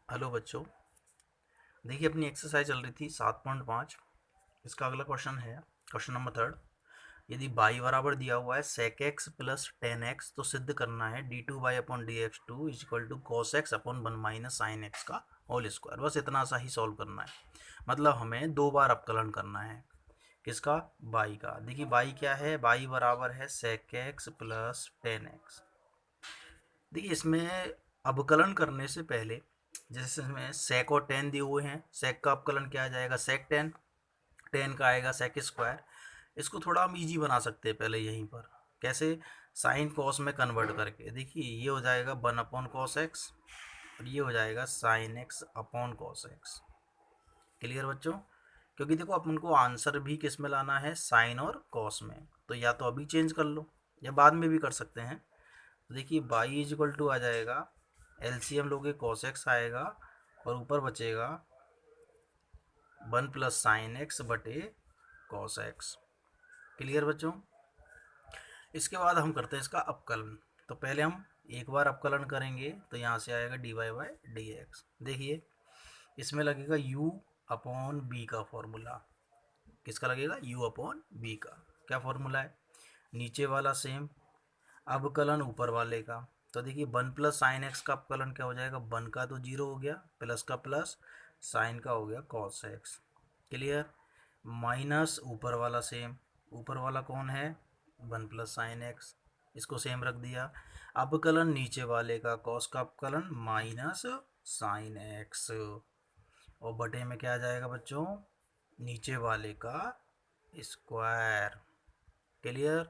Hello बच्चों। देखिए अपनी एक्सरसाइज चल रही थी 7.5। इसका अगला क्वेश्चन है क्वेश्चन नंबर थर्ड। यदि बाई बराबर दिया हुआ है सेक एक्स प्लस 10x तो सिद्ध करना है d2y upon d x two is equal to cos x upon one minus sine x का होल स्क्वायर। बस इतना सा ही सॉल्व करना है। मतलब हमें दो बार अवकलन करना है। किसका? बाई का। देखिए बाई क्या है? बाई बराबर है सेक एक्स प्लस 10x। देखिए इसमें अवकलन करने से पहले जैसे इसमें सेक और टेन दिए हुए हैं, सेक का अवकलन क्या आ जाएगा? सेक टेन। टेन का आएगा सेक स्क्वायर। इसको थोड़ा हम इजी बना सकते हैं पहले यहीं पर। कैसे? साइन कॉस में कन्वर्ट करके। देखिए ये हो जाएगा वन अपॉन कॉस एक्स और ये हो जाएगा sine x upon cos x. Clear बच्चों? क्योंकि देखो अपन को आंसर भी किस में लाना है? साइन और कॉस में। तो या तो अभी चेंज कर लो या बाद में भी कर सकते हैं। तो देखिए बाई इज इक्वल टू आ जाएगा, एलसीएम लोगे कॉस एक्स आएगा और ऊपर बचेगा वन प्लस साइन एक्स बटे कॉस एक्स। क्लियर बच्चों? इसके बाद हम करते हैं इसका अपकलन। तो पहले हम एक बार अपकलन करेंगे तो यहाँ से आएगा d y by d x. देखिए इसमें लगेगा u अपॉन बी का फॉर्मूला। किसका लगेगा? u अपॉन बी का। क्या फॉर्मूला है? नीचे वाला सेम, अवकलन ऊपर वाले का। तो देखिए वन प्लस साइन एक्स का अवकलन क्या हो जाएगा? वन का तो जीरो हो गया, प्लस का प्लस, साइन का हो गया कॉस एक्स। क्लियर? माइनस ऊपर वाला सेम, ऊपर वाला कौन है? वन प्लस साइन एक्स, इसको सेम रख दिया। अवकलन नीचे वाले का, कॉस का अवकलन माइनस साइन एक्स और बटे में क्या आ जाएगा बच्चों? नीचे वाले का स्क्वायर। क्लियर?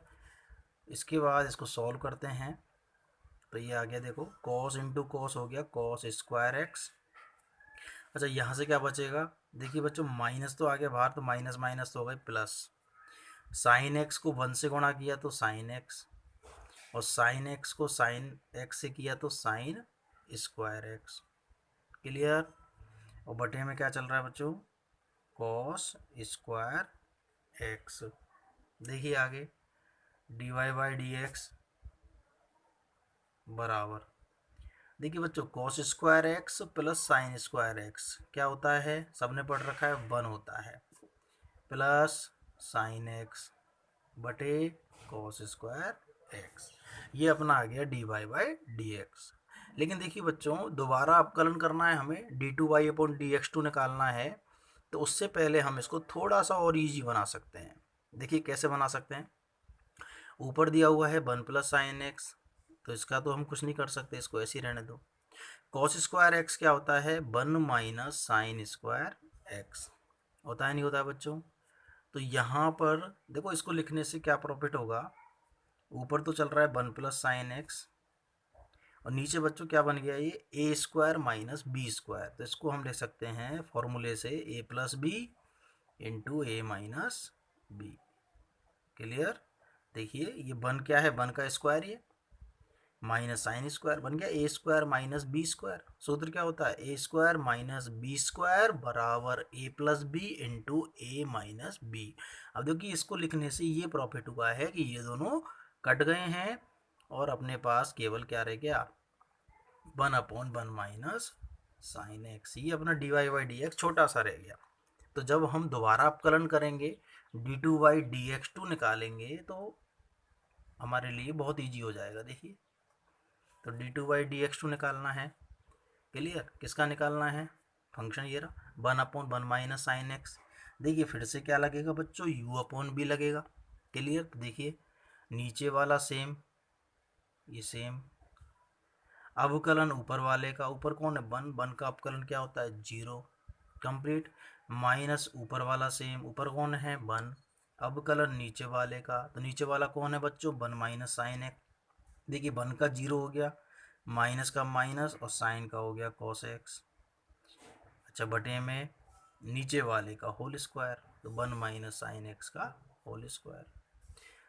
इसके बाद इसको सॉल्व करते हैं तो ये आ गया, देखो कॉस इंटू कॉस हो गया कॉस स्क्वायर एक्स। अच्छा यहाँ से क्या बचेगा? देखिए बच्चों माइनस तो आ गया बाहर, तो माइनस माइनस तो हो गई प्लस। साइन एक्स को वन से गुणा किया तो साइन एक्स, और साइन एक्स को साइन एक्स से किया तो साइन स्क्वायर एक्स। क्लियर? और बटे में क्या चल रहा है बच्चों? Cos square x. देखिए आगे d y by d x बराबर, देखिए बच्चों cos square x plus sine square x क्या होता है? सबने पढ़ रखा है, वन होता है, प्लस साइन एक्स बटे कॉस स्क्वायर एक्स। ये अपना आ गया d y by d x. लेकिन देखिए बच्चों दोबारा अवकलन करना है हमें, d two y upon d x two निकालना है। तो उससे पहले हम इसको थोड़ा सा और इजी बना सकते हैं। देखिए कैसे बना सकते हैं? ऊपर दिया हुआ है वन प्लस साइन एक्स, तो इसका तो हम कुछ नहीं कर सकते, इसको ऐसे ही रहने दो। कॉस स्क्वायर एक्स क्या होता है? One minus sign square x. होता है नहीं होता है बच्चों? तो यहाँ पर देखो इसको लिखने से क्या प्रॉफिट होगा? ऊपर तो चल रहा है वन प्लस साइन एक्स और नीचे बच्चों क्या बन गया? ये ए स्क्वायर माइनस बी स्क्वायर। तो इसको हम लिख सकते हैं फॉर्मूले से ए प्लस बी इंटू ए माइनस बी। क्लियर? देखिए ये वन क्या है? वन का स्क्वायर, ये माइनस साइन स्क्वायर बन गया ए स्क्वायर माइनस बी स्क्वायर। सूत्र क्या होता है? ए स्क्वायर माइनस बी स्क्वायर बराबर ए प्लस बी इंटू ए माइनस बी। अब देखिए इसको लिखने से ये प्रॉफिट हुआ है कि ये दोनों कट गए हैं और अपने पास केवल क्या रह गया? One upon one minus sine x. ये अपना d y by d x छोटा सा रह गया। तो जब हम दोबारा अपकलन करेंगे d two y d x two निकालेंगे तो हमारे लिए बहुत ईजी हो जाएगा। देखिए तो d two by d x two निकालना है। क्लियर? किसका निकालना है? फंक्शन ये रहा one upon one minus sine x. देखिए फिर से क्या लगेगा बच्चों? यू अपॉन बी लगेगा। क्लियर? तो देखिए नीचे वाला सेम, ये सेम, अवकलन ऊपर वाले का, ऊपर कौन है? वन, वन का अवकलन क्या होता है? जीरो। कंप्लीट। माइनस ऊपर वाला सेम, ऊपर कौन है? वन, अवकलन नीचे वाले का, तो नीचे वाला कौन है बच्चों? One minus sine x. देखिए वन का जीरो हो गया, माइनस का माइनस और साइन का हो गया कॉस एक्स। अच्छा बटे में नीचे वाले का होल स्क्वायर, तो वन माइनस साइन एक्स का होल स्क्वायर।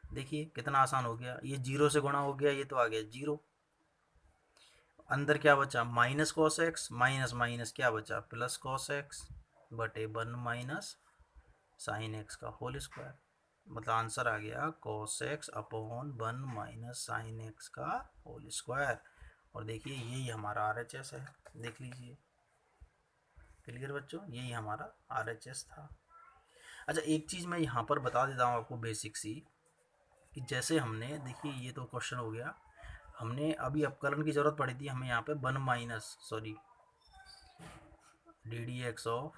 देखिए कितना आसान हो गया, ये जीरो से गुणा हो गया, ये तो आ गया जीरो। अंदर क्या बचा? Minus cos x, minus minus क्या बचा? प्लस कॉस एक्स बटे वन माइनस साइन एक्स का होल स्क्वायर। मतलब आंसर आ गया cos x upon one minus sine x का होल स्क्वायर। और देखिए यही हमारा आर एच एस है, देख लीजिए। क्लियर बच्चों, यही हमारा RHS था। अच्छा एक चीज़ मैं यहाँ पर बता देता हूँ आपको बेसिक सी, कि जैसे हमने देखिए ये तो क्वेश्चन हो गया, हमने अभी अपकलन की ज़रूरत पड़ी थी हमें यहाँ पे D D x of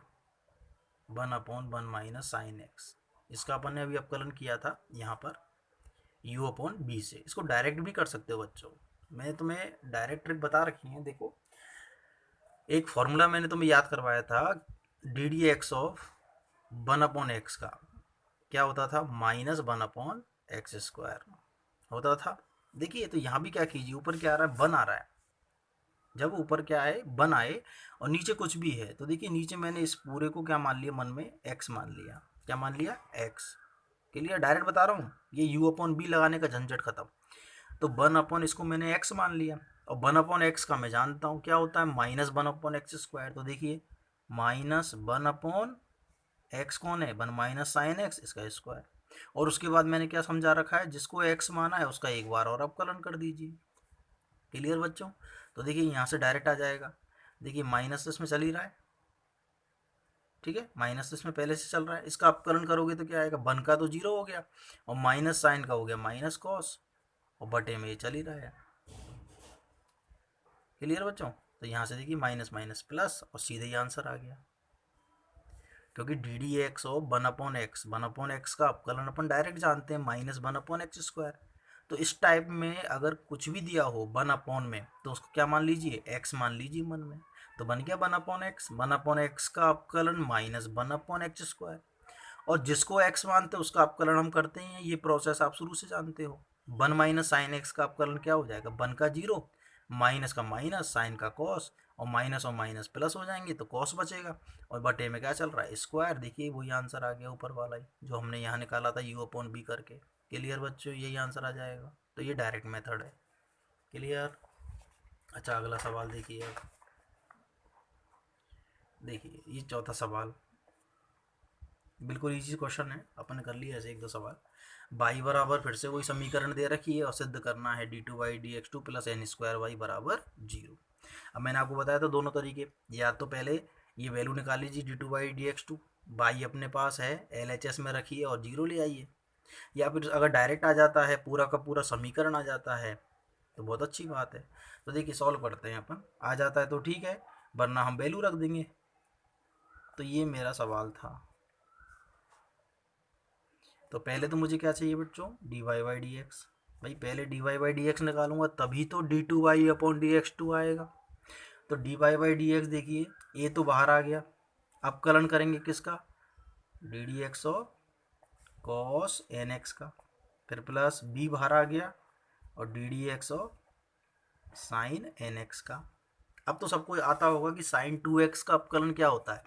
1/1 - sine x, इसका अपन ने अभी अपकलन किया था यहाँ पर u/b से। इसको डायरेक्ट भी कर सकते हो बच्चों, मैं तुम्हें डायरेक्ट ट्रिक बता रखी है। देखो एक फॉर्मूला मैंने तुम्हें याद करवाया था, डी एक्स ऑफ 1/x का क्या होता था, -1/x² होता था। देखिए तो यहाँ भी क्या कीजिए, ऊपर क्या आ रहा है, 1 आ रहा है। जब ऊपर क्या है, 1 आए और नीचे कुछ भी है, तो देखिए नीचे मैंने इस पूरे को क्या मान लिया, मन में x मान लिया। क्या मान लिया, x। क्लियर, डायरेक्ट बता रहा हूँ, ये u/b लगाने का झंझट खत्म। तो 1 इसको मैंने x मान लिया, और 1/x का मैं जानता हूँ क्या होता है, -1/x²। तो देखिए -1/x कौन है, 1 - sin x, इसका स्क्वायर। और उसके बाद मैंने क्या समझा रखा है, जिसको x माना है उसका एक बार और अवकलन कर दीजिए। क्लियर बच्चों, तो देखिए यहाँ से डायरेक्ट आ जाएगा। देखिए माइनस इसमें चल ही रहा है, ठीक है, माइनस इसमें पहले से चल रहा है, इसका अपकलन करोगे तो क्या आएगा, 1 का तो 0 हो गया, और माइनस साइन का हो गया माइनस कॉस, और बटे में ये चल ही रहा है। क्लियर बच्चों, तो यहाँ से देखिए माइनस माइनस प्लस, और सीधे ही आंसर आ गया, क्योंकि डी एक्स ऑफ 1/x का अपकलन अपन डायरेक्ट जानते हैं, -1/x²। तो इस टाइप में अगर कुछ भी दिया हो 1 में, तो उसको क्या मान लीजिए, x मान लीजिए मन में। तो बन गया 1/x का अपकलन -1/x²। और जिसको x मानते हैं उसका अपकलन हम करते हैं, ये प्रोसेस आप शुरू से जानते हो। 1 - sin x का अपकलन क्या हो जाएगा, 1 का 0, माइनस का माइनस, साइन का कॉस, और माइनस प्लस हो जाएंगे तो कॉस बचेगा, और बटे में क्या चल रहा है, स्क्वायर। देखिए वही आंसर आ गया ऊपर वाला ही, जो हमने यहाँ निकाला था u/b करके। क्लियर बच्चों, यही आंसर आ जाएगा। तो ये डायरेक्ट मेथड है। क्लियर। अच्छा अगला सवाल देखिए, अब देखिए ये चौथा सवाल बिल्कुल इजी क्वेश्चन है, अपन ने कर लिया ऐसे एक दो सवाल। y बराबर फिर से वही समीकरण दे रखी है, और सिद्ध करना है d2y dx2 + n² y बराबर 0। अब मैंने आपको बताया था दोनों तरीके, या तो पहले ये वैल्यू निकाल लीजिए d2y dx2, y अपने पास है LHS में रखिए और 0 ले आइए, या फिर अगर डायरेक्ट आ जाता है, पूरा का पूरा समीकरण आ जाता है तो बहुत अच्छी बात है। तो देखिए सॉल्व करते हैं अपन, आ जाता है तो ठीक है, वरना हम वैल्यू रख देंगे। तो ये मेरा सवाल था। तो पहले तो मुझे क्या चाहिए बच्चों, dy/dx। भाई पहले dy/dx निकालूंगा तभी तो d2y/dx2 आएगा। तो dy/dx देखिए, ये तो बाहर आ गया, अपकलन करेंगे किसका, ddx ऑफ cos nx का, फिर प्लस b बाहर आ गया, और ddx ऑफ sin nx का। अब तो सबको आता होगा कि sin 2x का अपकलन क्या होता है,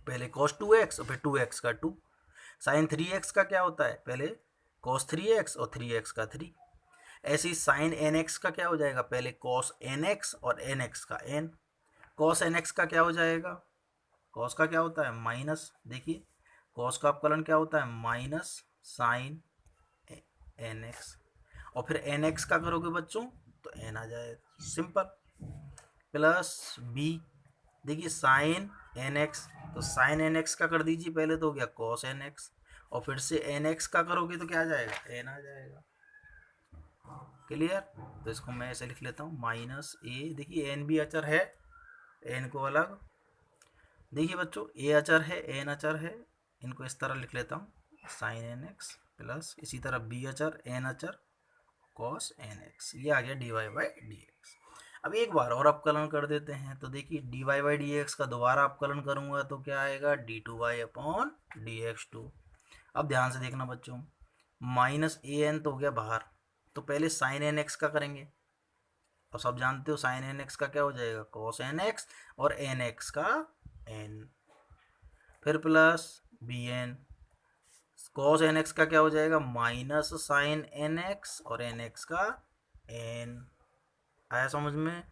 पहले cos 2x और फिर 2x का 2। साइन 3x का क्या होता है, पहले cos 3x और 3x का 3। ऐसे ही साइन nx का क्या हो जाएगा, पहले cos nx और nx का n। cos nx का क्या हो जाएगा, cos का क्या होता है माइनस, देखिए cos का अपकलन क्या होता है, माइनस साइन nx, और फिर nx का करोगे बच्चों तो n आ जाएगा, सिंपल। प्लस b, देखिए साइन nx, तो साइन nx का कर दीजिए, पहले तो हो गया cos nx, और फिर से nx का करोगे तो क्या आ जाएगा, n आ जाएगा। क्लियर, तो इसको मैं ऐसे लिख लेता हूँ -a, देखिए n भी अचर है, n को अलग, देखिए बच्चों a अचर है n अचर है, इनको इस तरह लिख लेता हूँ, साइन nx प्लस इसी तरह b अचर n अचर cos nx, ये आ गया dy/dx। अब एक बार और अपकलन कर देते हैं, तो देखिए dy/dx का दोबारा अपकलन करूंगा तो क्या आएगा, d2y/dx2। अब ध्यान से देखना बच्चों, -an तो हो गया बाहर, तो पहले साइन nx का करेंगे, और सब जानते हो साइन nx का क्या हो जाएगा, cos nx, और nx का n, फिर प्लस bn, cos nx का क्या हो जाएगा, माइनस साइन nx, और nx का n। आया समझ में,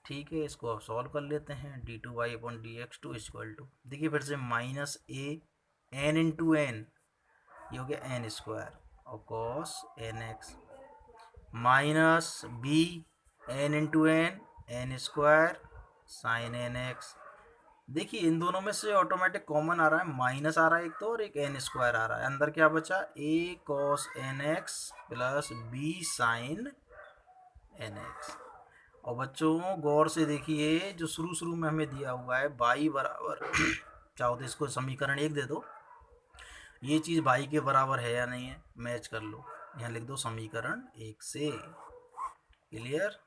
ठीक है, इसको अब सॉल्व कर लेते हैं, d2y/dx2 = देखिए फिर से -a n इंटू एन, ये हो गया n², और cos nx, minus b n into n n² sine nx, देखिए इन दोनों में से ऑटोमेटिक कॉमन आ रहा है, माइनस आ रहा है एक तो, और एक एन स्क्वायर आ रहा है। अंदर क्या बचा, A cos n x plus B sine n x. और बच्चों गौर से देखिए, जो शुरू शुरू में हमें दिया हुआ है बाई बराबर चाहो तो इसको समीकरण एक दे दो, ये चीज़ बाई के बराबर है या नहीं है, मैच कर लो। यहाँ लिख दो समीकरण एक से, क्लियर,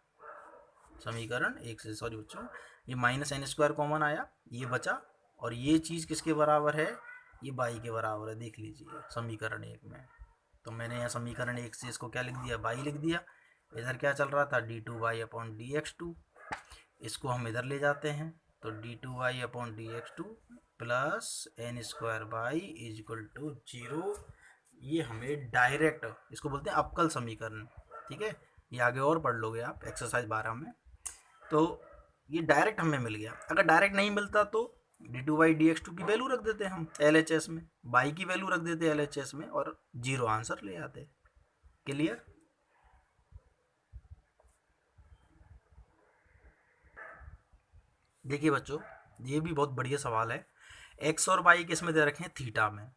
समीकरण एक से, सॉरी बच्चों, ये माइनस एन स्क्वायर कॉमन आया, ये बचा, और ये चीज़ किसके बराबर है, ये बाई के बराबर है, देख लीजिए समीकरण एक में। तो मैंने यहाँ समीकरण एक से इसको क्या लिख दिया, बाई लिख दिया। इधर क्या चल रहा था, d two y upon d x two, इसको हम इधर ले जाते हैं, तो d two y upon d x two plus n square y is equal to zero. ये हमें डायरेक्ट, इसको बोलते हैं अवकल समीकरण, ठीक है, ये आगे और पढ़ लोगे आप एक्सरसाइज 12 में। तो ये डायरेक्ट हमें मिल गया। अगर डायरेक्ट नहीं मिलता तो d two by d x two की वैल्यू रख देते हम एल एच एस में, बाई की वैल्यू रख देते एल एच एस में, और जीरो आंसर ले आते। क्लियर। देखिए बच्चों, ये भी बहुत बढ़िया सवाल है। एक्स और वाई किस में दे रखे हैं, थीटा में।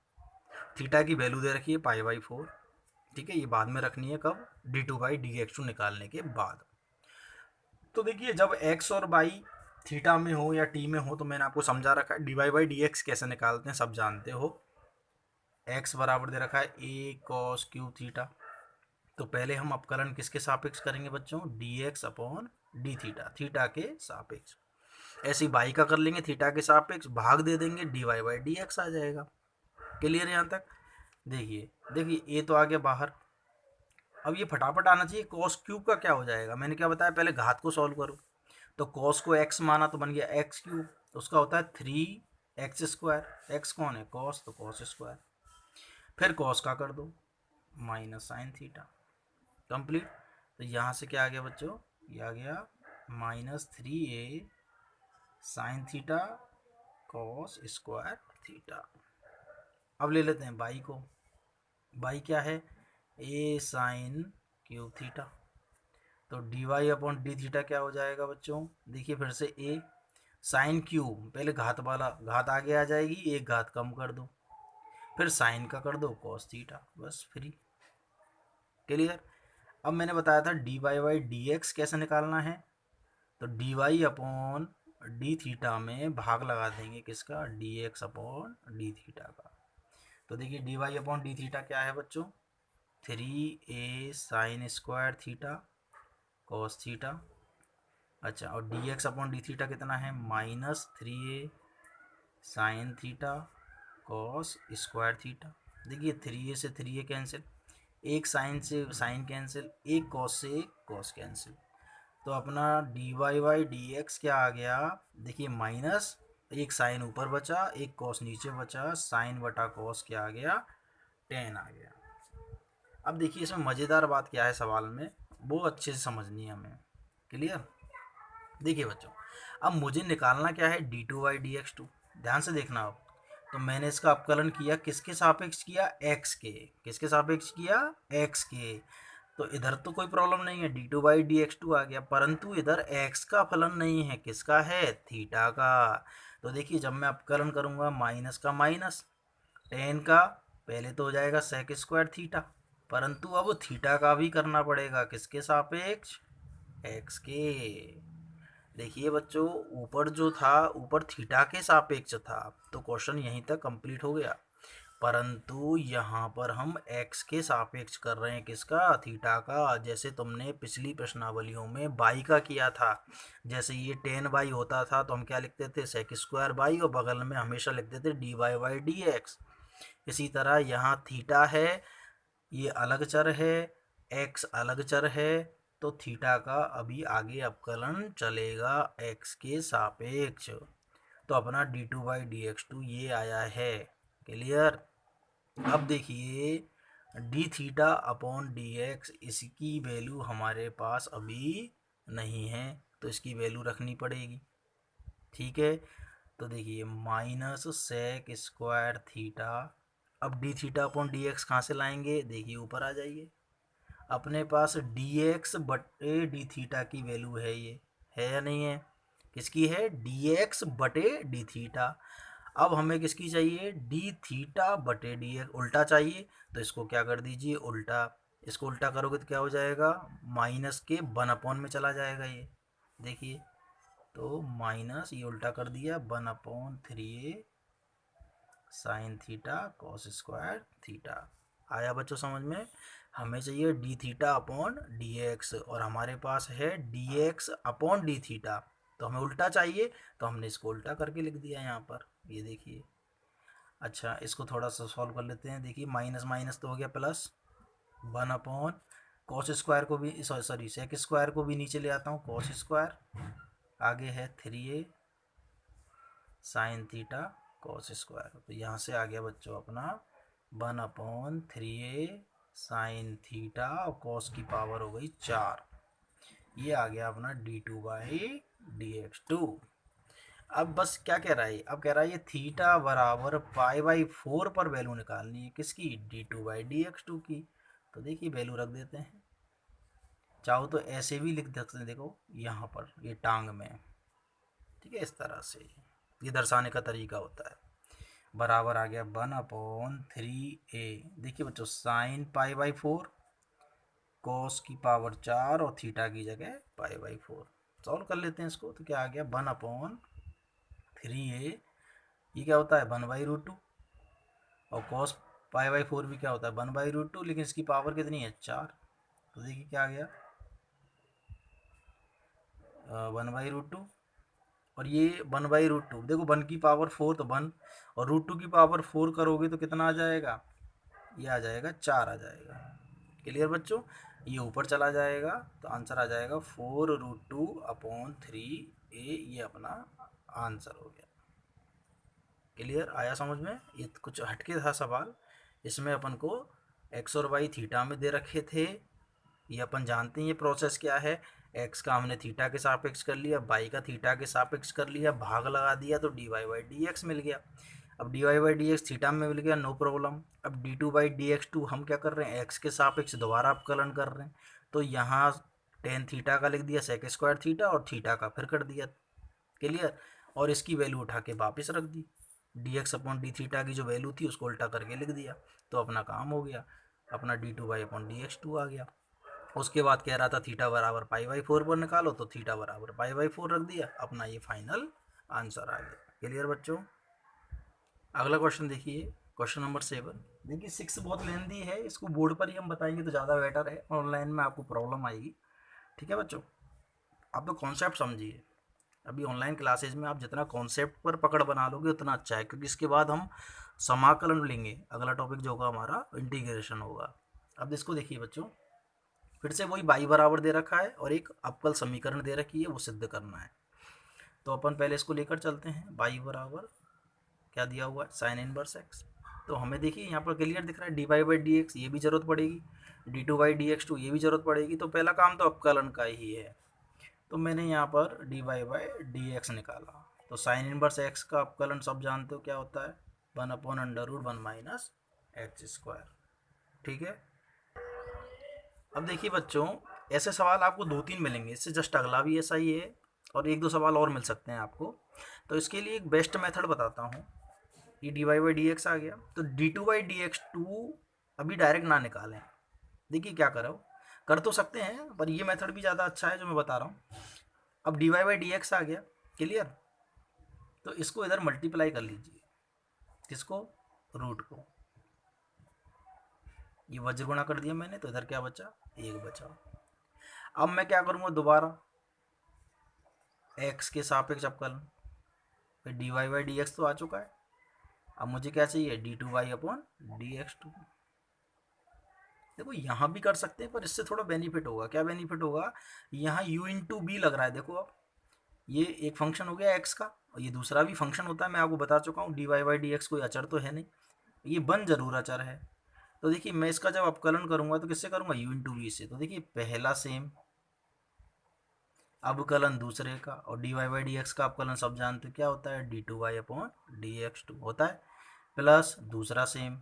थीटा की वैल्यू दे रखी है पाई बाई 4, ठीक है, ये बाद में रखनी है कब, d two by d x two निकालने के बाद। तो देखिए जब एक्स और वाई थीटा में हो या टी में हो, तो मैंने आपको समझा रखा है d y by d x कैसे निकालते हैं, सब जानते हो। एक्स बराबर दे रखा है ए कॉस क्यू थीटा, तो पहले हम अपकलन किसके सापेक्ष करेंगे बच्चों, D x upon d theta, theta के सापेक्ष। ऐसे ही बाई का कर लेंगे थीटा के सापेक्ष, भाग दे देंगे, d y by d x आ जाएगा। क्लियर यहाँ तक। देखिए देखिए ए तो आ गया बाहर, अब ये फटाफट आना चाहिए, कॉस क्यूब का क्या हो जाएगा, मैंने क्या बताया, पहले घात को सॉल्व करो। तो कॉस को एक्स माना तो बन गया एक्स क्यूब, तो उसका होता है 3x²। एक्स कौन है, कॉस, तो कॉस स्क्वायर। फिर कॉस का कर दो, माइनस साइन थीटा, कंप्लीट। तो यहाँ से क्या आ गया बच्चों, ये आ गया -3a sine theta cos square theta. अब ले लेते हैं बाई को, बाई क्या है, ए साइन क्यूब थीटा, तो d y upon d theta क्या हो जाएगा बच्चों, देखिए फिर से ए साइन क्यूब, पहले घात वाला, घात आगे आ जाएगी, एक घात कम कर दो, फिर साइन का कर दो कॉस थीटा, बस फ्री। क्लियर। अब मैंने बताया था d y by d x कैसे निकालना है, तो d y upon d theta में भाग लगा देंगे किसका, d x upon d theta का। तो देखिए d y upon d theta क्या है बच्चों, 3a sine square theta cos theta. अच्छा, और d x upon d theta कितना है, -3a sine theta cos square theta. देखिए 3a से 3a कैंसिल, एक साइन से साइन कैंसिल, एक कॉस से एक कॉस कैंसिल, तो अपना d y by d x क्या आ गया, देखिए माइनस, एक साइन ऊपर बचा, एक कॉस नीचे बचा, साइन बटा कॉस क्या आ गया, 10 आ गया। अब देखिए इसमें मज़ेदार बात क्या है सवाल में, वो अच्छे से समझनी है हमें। क्लियर। देखिए बच्चों, अब मुझे निकालना क्या है, d two by d x two, ध्यान से देखना आप। तो मैंने इसका अपकलन किया, किसके सापेक्ष किया, एक्स के, किसके सापेक्ष किया, एक्स के। तो इधर तो कोई प्रॉब्लम नहीं है, d two by d x two आ गया, परंतु इधर एक्स का फलन नहीं है, किसका है, थीटा का। तो देखिए जब मैं अपकलन करूँगा, माइनस का माइनस, 10 का पहले तो हो जाएगा सेक स्क्वायर थीटा, परंतु अब थीटा का भी करना पड़ेगा, किसके सापेक्ष, एक्स के। देखिए बच्चों, ऊपर जो था, ऊपर थीटा के सापेक्ष था, तो क्वेश्चन यहीं तक कंप्लीट हो गया, परंतु यहाँ पर हम x के सापेक्ष कर रहे हैं, किसका, थीटा का। जैसे तुमने पिछली प्रश्नावलियों में बाई का किया था, जैसे ये 10 बाई होता था तो हम क्या लिखते थे, सेक स्क्वायर बाई, और बगल में हमेशा लिखते थे d y by d x. इसी तरह यहाँ थीटा है, ये अलग चर है, x अलग चर है, तो थीटा का अभी आगे अपकलन चलेगा x के सापेक्ष। तो अपना d two by d x two ये आया है। क्लियर। अब देखिए d theta upon d x, इसकी वैल्यू हमारे पास अभी नहीं है, तो इसकी वैल्यू रखनी पड़ेगी, ठीक है। तो देखिए माइनस सेक स्क्वायर थीटा, अब D theta upon d x कहाँ से लाएंगे, देखिए ऊपर आ जाइए, अपने पास डी एक्स बटे डी थीटा की वैल्यू है, ये है या नहीं है, किसकी है, डी एक्स बटे डी थीटा। अब हमें किसकी चाहिए, डी थीटा बटे डी एक्स, उल्टा चाहिए तो इसको क्या कर दीजिए उल्टा, इसको उल्टा करोगे तो क्या हो जाएगा, माइनस के 1 अपॉन में चला जाएगा ये, देखिए तो माइनस ये उल्टा कर दिया 1/3 sign theta cos square theta. आया बच्चों समझ में। हमें चाहिए D theta upon d x और हमारे पास है D x upon d theta, तो हमें उल्टा चाहिए तो हमने इसको उल्टा करके लिख दिया यहाँ पर, ये देखिए। अच्छा इसको थोड़ा सा सॉल्व कर लेते हैं, देखिए माइनस माइनस तो हो गया प्लस 1/, कॉस स्क्वायर को भी सॉरी सेक स्क्वायर को भी नीचे ले आता हूँ, कॉस स्क्वायर, आगे है 3a sine theta cos square, तो यहाँ से आ गया बच्चों अपना 1/3a साइन थीटा और कॉस की पावर हो गई 4, ये आ गया अपना d2/dx2। अब बस क्या कह रहा है, अब कह रहा है ये थीटा बराबर π/4 पर वैल्यू निकालनी है, किसकी, d2/dx2 की। तो देखिए वैल्यू रख देते हैं, चाहो तो ऐसे भी लिख सकते हैं, देखो यहाँ पर ये टांग में, ठीक है, इस तरह से ये दर्शाने का तरीका होता है। बराबर आ गया 1/3a, देखिए बच्चों साइन π/4 कॉस की पावर 4 और थीटा की जगह π/4, सॉल्व कर लेते हैं इसको, तो क्या आ गया 1/3a, ये क्या होता है 1/√2 और कॉस π/4 भी क्या होता है 1/√2, लेकिन इसकी पावर कितनी है 4, तो देखिए क्या आ गया 1/√2 और ये 1/√2, देखो 1 की पावर 4 तो 1 और √2 की पावर 4 करोगे तो कितना आ जाएगा, ये आ जाएगा 4 आ जाएगा। क्लियर बच्चों, ये ऊपर चला जाएगा तो आंसर आ जाएगा 4√2/3a, ये अपना आंसर हो गया। क्लियर आया समझ में। ये कुछ हटके था सवाल, इसमें अपन को एक्स और वाई थीटा में दे रखे थे, ये अपन जानते हैं ये प्रोसेस क्या है, एक्स का हमने थीटा के सापेक्ष कर लिया, वाई का थीटा के सापेक्ष कर लिया, भाग लगा दिया तो dy/dx मिल गया। अब dy/dx थीटा में मिल गया, नो प्रॉब्लम। अब d2/dx2 हम क्या कर रहे हैं, एक्स के सापेक्ष दोबारा अपकलन कर रहे हैं, तो यहाँ टेन थीटा का लिख दिया सेक स्क्वायर थीटा और थीटा का फिर कर दिया। क्लियर, और इसकी वैल्यू उठा के वापस रख दी, dx/d थीटा की जो वैल्यू थी उसको उल्टा करके लिख दिया, तो अपना काम हो गया, अपना d2/dx2 आ गया। उसके बाद कह रहा था थीटा बराबर π/4 पर निकालो, तो थीटा बराबर π/4 रख दिया, अपना ये फाइनल आंसर आ गया। क्लियर बच्चों। अगला क्वेश्चन देखिए, क्वेश्चन नंबर 7। देखिए 6 बहुत लेंदी है, इसको बोर्ड पर ही हम बताएंगे तो ज़्यादा बेटर है, ऑनलाइन में आपको प्रॉब्लम आएगी। ठीक है बच्चों, आप तो कॉन्सेप्ट समझिए, अभी ऑनलाइन क्लासेज में आप जितना कॉन्सेप्ट पर पकड़ बना लोगे उतना अच्छा है, क्योंकि इसके बाद हम समाकलन लेंगे, अगला टॉपिक जो होगा हमारा इंटीग्रेशन होगा। अब इसको देखिए बच्चों, फिर से वही बाई बराबर दे रखा है और एक अवकल समीकरण दे रखी है, वो सिद्ध करना है। तो अपन पहले इसको लेकर चलते हैं, बाई बराबर क्या दिया हुआ है साइन इनवर्स एक्स, तो हमें देखिए यहाँ पर क्लियर दिख रहा है dy/dx, ये भी जरूरत पड़ेगी, d2/dx2 ये भी जरूरत पड़ेगी, तो पहला काम तो अवकलन का ही है, तो मैंने यहाँ पर dy/dx निकाला, तो साइन इनवर्स एक्स का अवकलन सब जानते हो क्या होता है 1/√1 - x²। ठीक है, अब देखिए बच्चों, ऐसे सवाल आपको 2-3 मिलेंगे, इससे जस्ट अगला भी ऐसा ही है और 1-2 सवाल और मिल सकते हैं आपको। तो इसके लिए एक बेस्ट मेथड बताता हूँ, ये dy/dx आ गया, तो d2/dx2 अभी डायरेक्ट ना निकालें, देखिए क्या करो, कर तो सकते हैं पर ये मेथड भी ज़्यादा अच्छा है जो मैं बता रहा हूँ। अब dy/dx आ गया, क्लियर, तो इसको इधर मल्टीप्लाई कर लीजिए, किसको, रूट को, ये वज्र गुणा कर दिया मैंने, तो इधर क्या बचा, 1 बचा। अब मैं क्या करूँगा, दोबारा x के सापेक्ष अवकलन, फिर dy/dx तो आ चुका है, अब मुझे क्या चाहिए d2y/dx2। देखो यहाँ भी कर सकते हैं पर इससे थोड़ा बेनिफिट होगा, क्या बेनिफिट होगा, यहाँ u/b लग रहा है, देखो अब ये एक फंक्शन हो गया x का और ये दूसरा भी फंक्शन होता है, मैं आपको बता चुका हूँ, dy/dx कोई अचर तो है नहीं, ये बन जरूर अचर है। तो देखिए मैं इसका जब अपकलन करूँगा तो किससे करूँगा, u/v से, तो देखिए पहला सेम अवकलन दूसरे का, और dy/dx का अवकलन सब जानते क्या होता है d2y/dx2 होता है, प्लस दूसरा सेम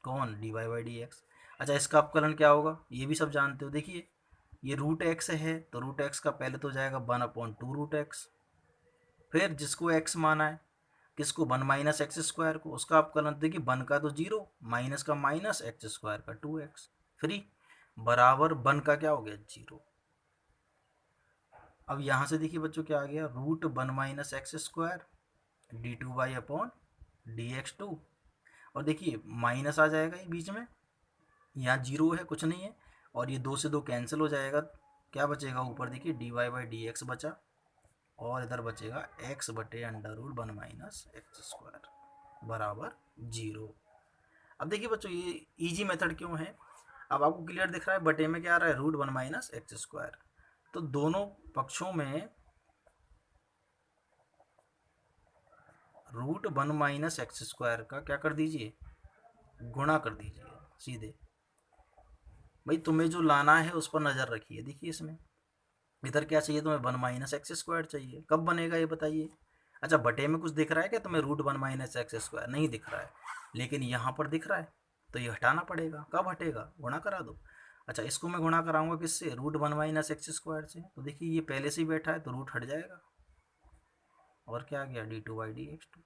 कौन dy/dx। अच्छा इसका अवकलन क्या होगा, ये भी सब जानते हो, देखिए ये √x है तो √x का पहले तो जाएगा 1/2 √x, फिर जिसको x माना है, किसको, 1 माइनस एक्स स्क्वायर को, उसका आप करना, देखिए 1 का तो 0, माइनस का माइनस, एक्स स्क्वायर का 2x, फ्री, बराबर 1 का क्या हो गया 0। अब यहाँ से देखिए बच्चों क्या आ गया, root 1 minus x square d2/dx2, और देखिए माइनस आ जाएगा ये बीच में, यहाँ 0 है, कुछ नहीं है, और ये 2 से 2 कैंसिल हो जाएगा, क्या बचेगा ऊपर देखिए dy/dx बचा, और इधर बचेगा x/√1 माइनस एक्स स्क्वायर बराबर 0। अब देखिए बच्चों ये इजी मेथड क्यों है, अब आपको क्लियर दिख रहा है, बटे में क्या आ रहा है, √1 माइनस एक्स स्क्वायर, तो दोनों पक्षों में √1 माइनस एक्स स्क्वायर का क्या कर दीजिए, गुणा कर दीजिए सीधे। भाई तुम्हें जो लाना है उस पर नज़र रखिए, देखिए इसमें इधर क्या चाहिए तुम्हें, 1 माइनस एक्स स्क्वायर चाहिए, कब बनेगा ये बताइए। अच्छा बटे में कुछ दिख रहा है क्या तुम्हें, √1 माइनस एक्स स्क्वायर नहीं दिख रहा है, लेकिन यहाँ पर दिख रहा है, तो ये हटाना पड़ेगा, कब हटेगा, गुणा करा दो। अच्छा इसको मैं गुणा कराऊंगा किससे, √1 माइनस एक्स स्क्वायर से, तो देखिए ये पहले से ही बैठा है तो रूट हट जाएगा, और क्या आ गया d2/dx2,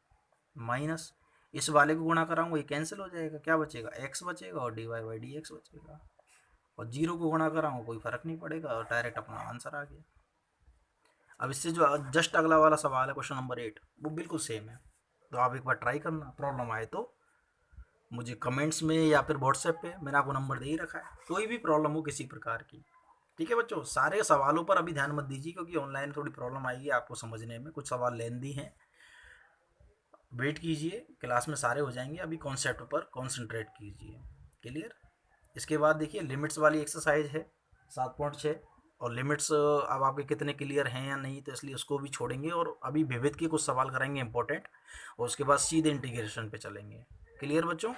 माइनस इस वाले को गुणा कराऊंगा, ये कैंसिल हो जाएगा, क्या बचेगा, x बचेगा और dy/dx बचेगा, और 0 को गुणा कराऊंगा कोई फर्क नहीं पड़ेगा, और डायरेक्ट अपना आंसर आ गया। अब इससे जो जस्ट अगला वाला सवाल है क्वेश्चन नंबर 8, वो बिल्कुल सेम है, तो आप एक बार ट्राई करना, प्रॉब्लम आए तो मुझे कमेंट्स में या फिर व्हाट्सएप पे, मैंने आपको नंबर दे ही रखा है, कोई भी प्रॉब्लम हो किसी प्रकार की। ठीक है बच्चों, सारे सवालों पर अभी ध्यान मत दीजिए, क्योंकि ऑनलाइन थोड़ी प्रॉब्लम आएगी आपको समझने में, कुछ सवाल लेंदी हैं, वेट कीजिए, क्लास में सारे हो जाएंगे, अभी कॉन्सेप्ट पर कॉन्सेंट्रेट कीजिए। क्लियर। इसके बाद देखिए लिमिट्स वाली एक्सरसाइज है 7.6, और लिमिट्स अब आपके कितने क्लियर हैं या नहीं, तो इसलिए उसको भी छोड़ेंगे, और अभी विविध के कुछ सवाल करेंगे इंपॉर्टेंट, और उसके बाद सीधे इंटीग्रेशन पे चलेंगे। क्लियर बच्चों।